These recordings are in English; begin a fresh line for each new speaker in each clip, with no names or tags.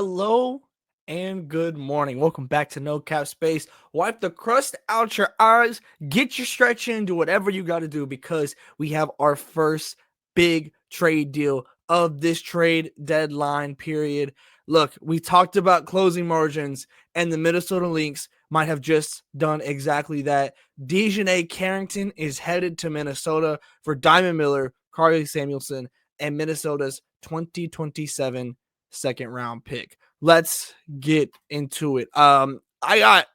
Hello and good morning. Welcome back to No Cap Space. Wipe the crust out your eyes, get your stretch in, do whatever you got to do because we have our first big trade deal of this trade deadline period. Look, we talked about closing margins, and the Minnesota Lynx might have just done exactly that. Dijonai Carrington is headed to Minnesota for Diamond Miller, Carly Samuelson, and Minnesota's 2027 second round pick. Let's get into it. I got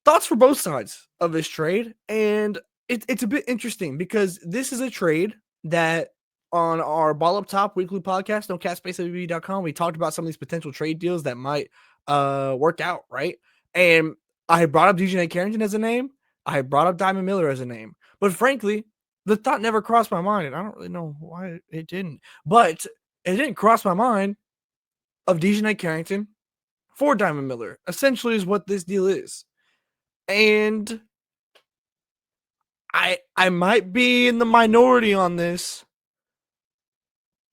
thoughts for both sides of this trade, and it's a bit interesting because this is a trade that on our Ball Up Top weekly podcast, nocapspaceWB.com, we talked about some of these potential trade deals that might work out, right? And I brought up DJ Carrington as a name. I brought up Diamond Miller as a name. But frankly, the thought never crossed my mind, and I don't really know why it didn't. But it didn't cross my mind of Dijonai Carrington for Diamond Miller, essentially is what this deal is. And I might be in the minority on this,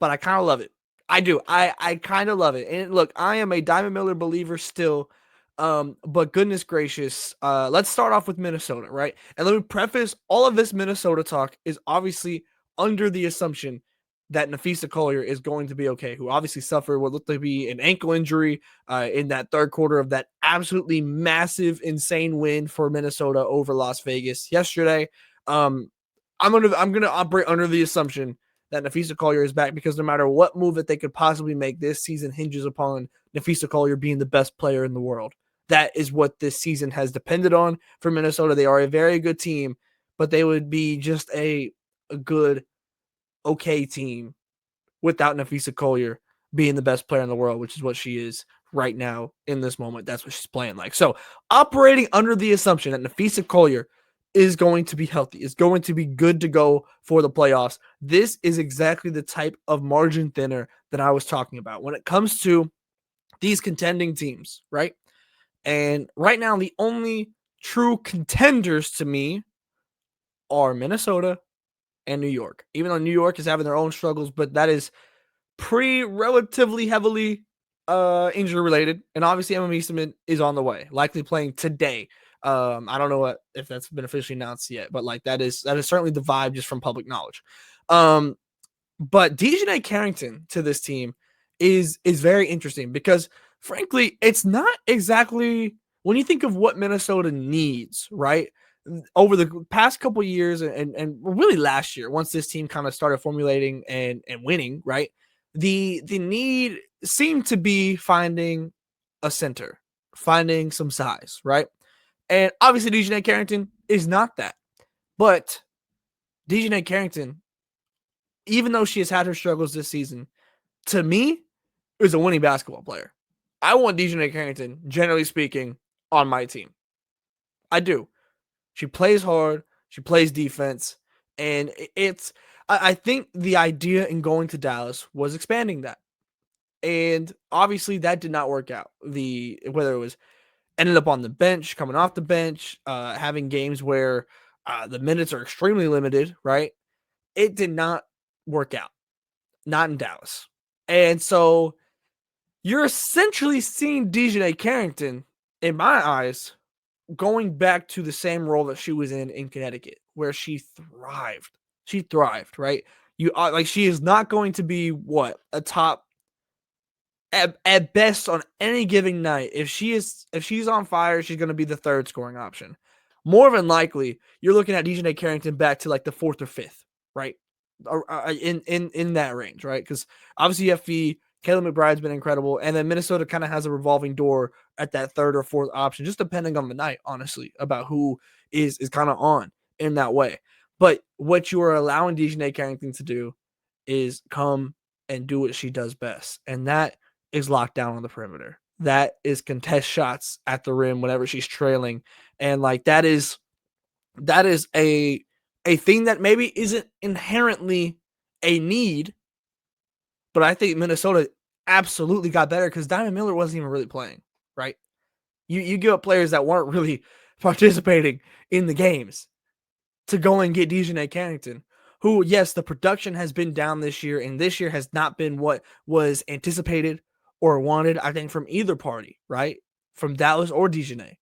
but I kind of love it. I do. I kind of love it. And look, I am a Diamond Miller believer still. But goodness gracious, let's start off with Minnesota, right? And let me preface all of this Minnesota talk is obviously under the assumption that Nafisa Collier is going to be okay, who obviously suffered what looked to be an ankle injury in that third quarter of that absolutely massive, insane win for Minnesota over Las Vegas yesterday. I'm gonna operate under the assumption that Nafisa Collier is back because no matter what move that they could possibly make, this season hinges upon Nafisa Collier being the best player in the world. That is what this season has depended on for Minnesota. They are a very good team, but they would be just a good, okay team without Nafisa Collier being the best player in the world, which is what she is right now in this moment. That's what she's playing like. So operating under the assumption that Nafisa Collier is going to be healthy, is going to be good to go for the playoffs. This is exactly the type of margin thinner that I was talking about when it comes to these contending teams, right? And right now, the only true contenders to me are Minnesota and New York. Even though New York is having their own struggles, but that is relatively heavily injury related. And obviously, Emma Eastman is on the way, likely playing today. I don't know if that's been officially announced yet, but like that is certainly the vibe just from public knowledge. But Dijonai Carrington to this team is very interesting because frankly, it's not exactly when you think of what Minnesota needs, right? Over the past couple years and really last year, once this team kind of started formulating and winning, right? The need seemed to be finding a center, finding some size, right? And obviously, Dijonai Carrington is not that. But Dijonai Carrington, even though she has had her struggles this season, to me, is a winning basketball player. I want Dijonai Carrington, generally speaking, on my team. I do. She plays hard. She plays defense. And I think the idea in going to Dallas was expanding that. And obviously that did not work out. Whether it was ended up on the bench, coming off the bench, having games where the minutes are extremely limited, right? It did not work out. Not in Dallas. And so you're essentially seeing Dijonai Carrington, in my eyes, going back to the same role that she was in Connecticut, where she thrived. She thrived, right? She is not going to be a top at best on any given night. If she's on fire, she's going to be the third scoring option. More than likely, you're looking at Dijonai Carrington back to like the fourth or fifth, right? In that range, right? Because obviously you have Fee, Kayla McBride's been incredible, and then Minnesota kind of has a revolving door at that third or fourth option, just depending on the night, honestly, about who is kind of on in that way. But what you are allowing Dijonai Carrington to do is come and do what she does best, and that is locked down on the perimeter. That is contest shots at the rim whenever she's trailing, and like that is a thing that maybe isn't inherently a need, but I think Minnesota absolutely got better because Diamond Miller wasn't even really playing, right? You give up players that weren't really participating in the games to go and get Dijonai Carrington, who, yes, the production has been down this year, and this year has not been what was anticipated or wanted, I think, from either party, right? From Dallas or Dijonai.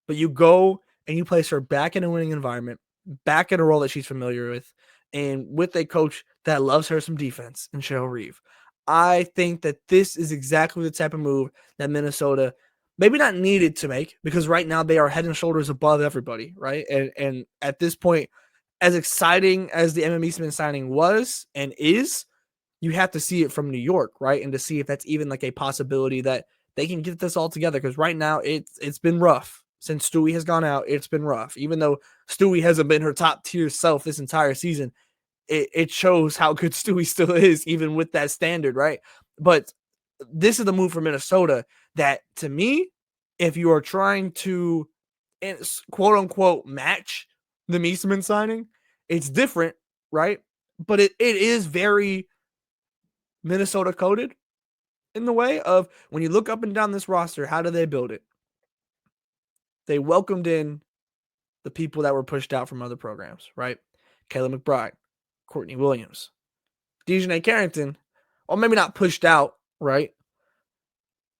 But you go and you place her back in a winning environment, back in a role that she's familiar with, and with a coach that loves her some defense in Cheryl Reeve. I think that this is exactly the type of move that Minnesota maybe not needed to make, because right now they are head and shoulders above everybody, right? And at this point, as exciting as the Emma Meesman signing was and is, you have to see it from New York, right? And to see if that's even like a possibility that they can get this all together. Because right now it's been rough since Stewie has gone out. It's been rough, even though Stewie hasn't been her top tier self this entire season. It shows how good Stewie still is, even with that standard, right? But this is the move for Minnesota that, to me, if you are trying to quote unquote match the Meesman signing, it's different, right? But it is very Minnesota coded in the way of, when you look up and down this roster, how do they build it? They welcomed in the people that were pushed out from other programs, right? Kayla McBride, Courtney Williams, Dijonai Carrington, or maybe not pushed out, right?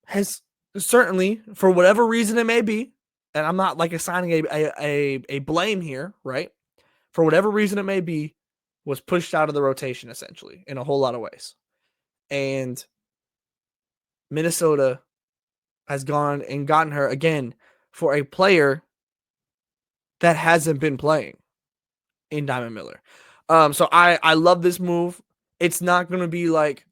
Has certainly, for whatever reason it may be, and I'm not like assigning a blame here, right? For whatever reason it may be, was pushed out of the rotation essentially in a whole lot of ways. And Minnesota has gone and gotten her again for a player that hasn't been playing in Diamond Miller. So I love this move. It's not going to be like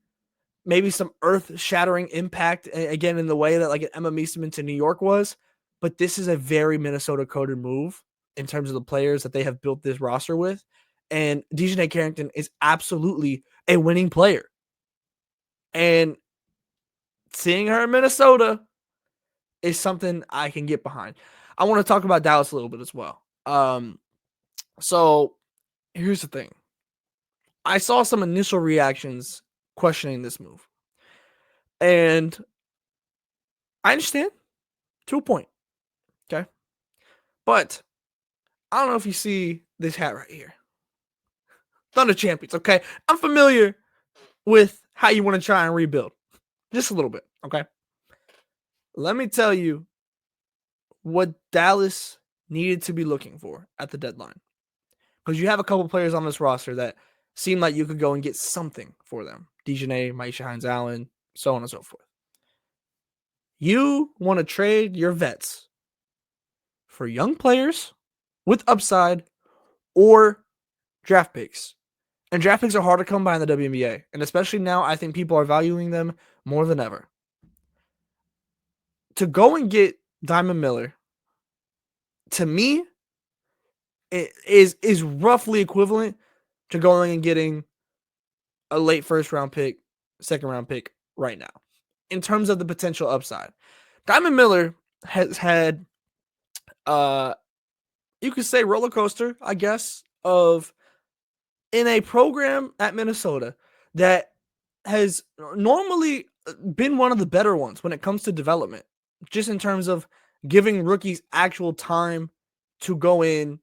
maybe some earth-shattering impact again in the way that like an Emma Meesman to New York was, but this is a very Minnesota-coded move in terms of the players that they have built this roster with. And Dijonai Carrington is absolutely a winning player. And seeing her in Minnesota is something I can get behind. I want to talk about Dallas a little bit as well. So here's the thing. I saw some initial reactions questioning this move. And I understand to a point. Okay. But I don't know if you see this hat right here. Thunder Champions. Okay. I'm familiar with how you want to try and rebuild. Just a little bit. Okay. Let me tell you what Dallas needed to be looking for at the deadline. Because you have a couple players on this roster that seem like you could go and get something for them. Dijonai, Maisha Hines-Allen, so on and so forth. You want to trade your vets for young players with upside or draft picks. And draft picks are hard to come by in the WNBA. And especially now, I think people are valuing them more than ever. To go and get Diamond Miller, to me, it is roughly equivalent to going and getting a late first round pick, second round pick right now, in terms of the potential upside. Diamond Miller has had, you could say, roller coaster, I guess, of in a program at Minnesota that has normally been one of the better ones when it comes to development, just in terms of giving rookies actual time to go in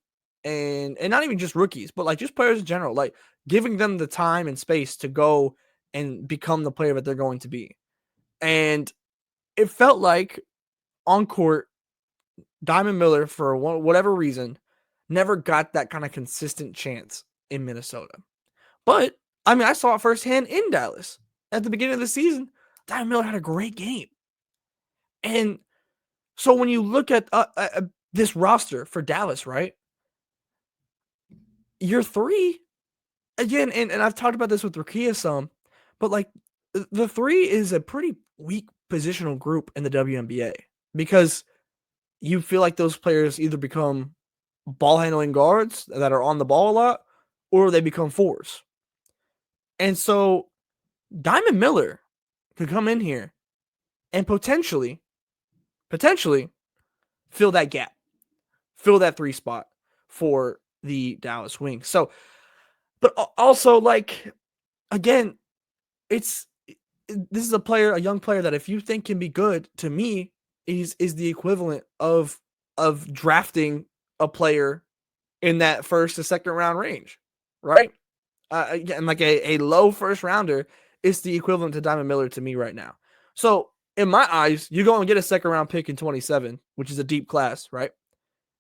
and not even just rookies, but like just players in general, like giving them the time and space to go and become the player that they're going to be. And it felt like on court, Diamond Miller, for whatever reason, never got that kind of consistent chance in Minnesota. But, I mean, I saw it firsthand in Dallas. At the beginning of the season, Diamond Miller had a great game. And so when you look at this roster for Dallas, right, your three, again, and I've talked about this with Rakia some, but like the three is a pretty weak positional group in the WNBA, because you feel like those players either become ball handling guards that are on the ball a lot, or they become fours. And so Diamond Miller could come in here and potentially fill that gap, fill that three spot for the Dallas Wings. So, but also, like, again, this is a young player that, if you think can be good, to me, is the equivalent of drafting a player in that first to second round range, right? And like a low first rounder is the equivalent to Diamond Miller to me right now. So in my eyes, you go and get a second round pick in 27, which is a deep class, right?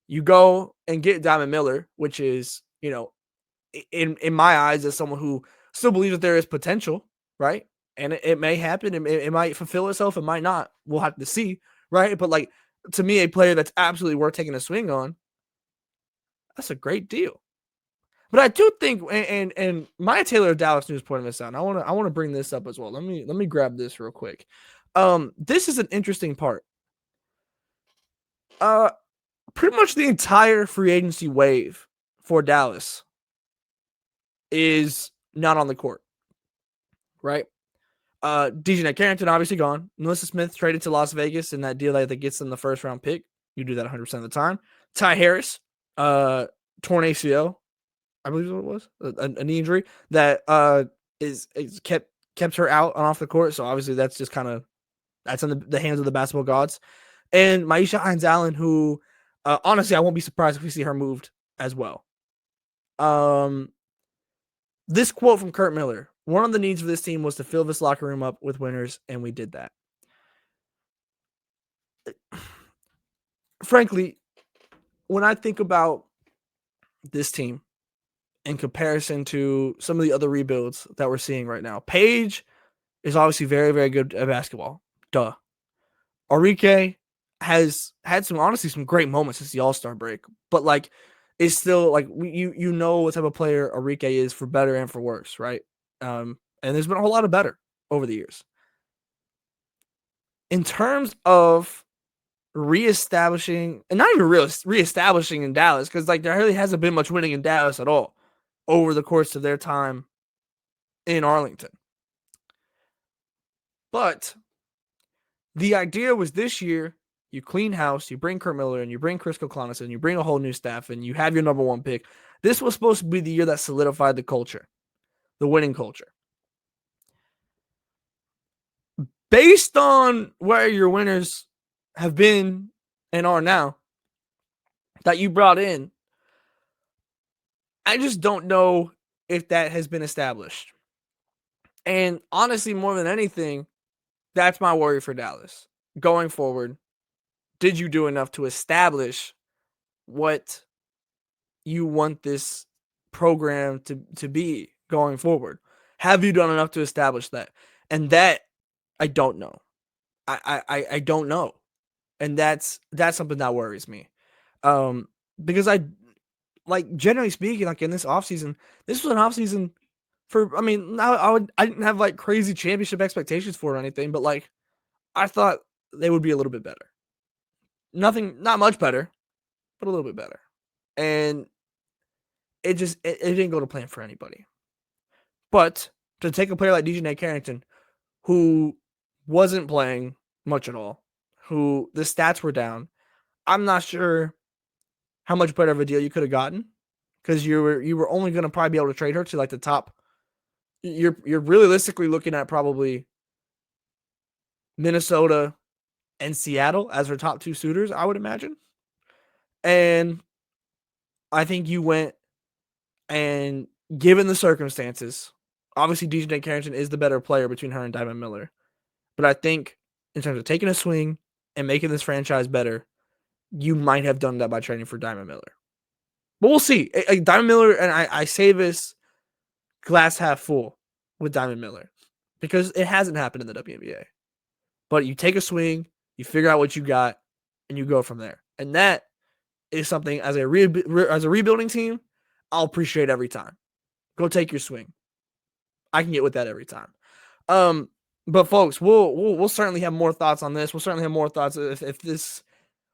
You go and get Diamond Miller, which is, in my eyes, as someone who still believes that there is potential, right? And it may happen. It might fulfill itself. It might not. We'll have to see, right? But like, to me, a player that's absolutely worth taking a swing on, that's a great deal. But I do think, and Maya Taylor of Dallas News pointed this out. And I want to bring this up as well. Let me grab this real quick. This is an interesting part. Pretty much the entire free agency wave for Dallas is not on the court, right? Dijonai Carrington obviously gone. Melissa Smith traded to Las Vegas in that deal that gets them the first round pick. You do that 100% of the time. Ty Harris, torn ACL, I believe is what it was, a knee injury that is kept her out and off the court. So obviously that's just kind of that's in the hands of the basketball gods. And Maisha Hines-Allen, who honestly I won't be surprised if we see her moved as well. This quote from Curt Miller: "One of the needs for this team was to fill this locker room up with winners, and we did that." Frankly, when I think about this team in comparison to some of the other rebuilds that we're seeing right now, Paige is obviously very, very good at basketball. Duh. Arike has had some great moments since the All-Star break, but like, it's still like you know what type of player Arike is, for better and for worse, right? And there's been a whole lot of better over the years. In terms of reestablishing, and not even reestablishing in Dallas, because like there really hasn't been much winning in Dallas at all over the course of their time in Arlington. But the idea was this year, you clean house, you bring Curt Miller, and you bring Chris Koklanis, and you bring a whole new staff, and you have your number one pick. This was supposed to be the year that solidified the culture, the winning culture. Based on where your winners have been and are now that you brought in, I just don't know if that has been established. And honestly, more than anything, that's my worry for Dallas going forward. Did you do enough to establish what you want this program to be going forward? Have you done enough to establish that? And that, I don't know. I don't know. And that's something that worries me. Because generally speaking, like in this offseason, this was an offseason for, I didn't have like crazy championship expectations for it or anything, but like I thought they would be a little bit better. Not much better, but a little bit better. And it didn't go to plan for anybody. But to take a player like Dijonai Carrington, who wasn't playing much at all, who the stats were down, I'm not sure how much better of a deal you could have gotten, because you were only going to probably be able to trade her to like the top. You're realistically looking at probably Minnesota and Seattle as her top two suitors, I would imagine. And I think you went, and given the circumstances, obviously Dijonai Carrington is the better player between her and Diamond Miller. But I think in terms of taking a swing and making this franchise better, you might have done that by trading for Diamond Miller. But we'll see. Diamond Miller, and I say this glass half full with Diamond Miller, because it hasn't happened in the WNBA. But you take a swing, you figure out what you got, and you go from there. And that is something, as a rebuilding team, I'll appreciate every time. Go take your swing. I can get with that every time. But folks, we'll certainly have more thoughts on this. We'll certainly have more thoughts if this,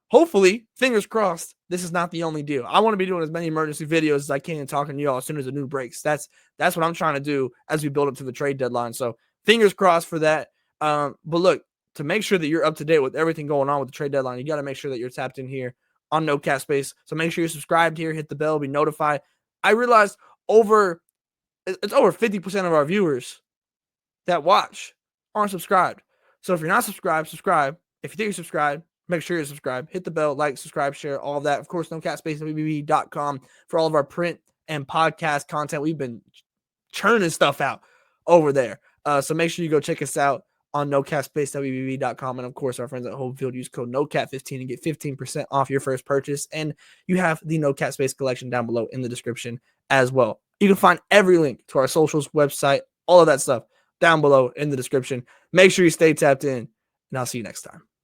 hopefully, fingers crossed, this is not the only deal. I want to be doing as many emergency videos as I can, talking to y'all as soon as the news breaks. That's what I'm trying to do as we build up to the trade deadline. So fingers crossed for that. But look, to make sure that you're up to date with everything going on with the trade deadline, you got to make sure that you're tapped in here on No Cap Space. So make sure you're subscribed here, hit the bell, be notified. I realized it's over 50% of our viewers that watch aren't subscribed. So if you're not subscribed, subscribe. If you think you're subscribed, make sure you're subscribed. Hit the bell, like, subscribe, share, all of that. Of course, NoCapSpaceWB.com for all of our print and podcast content. We've been churning stuff out over there. So make sure you go check us out on nocapspacewbb.com. And of course, our friends at Home Field use code NOCAP15 and get 15% off your first purchase. And you have the No Cap Space collection down below in the description as well. You can find every link to our socials, website, all of that stuff down below in the description. Make sure you stay tapped in, and I'll see you next time.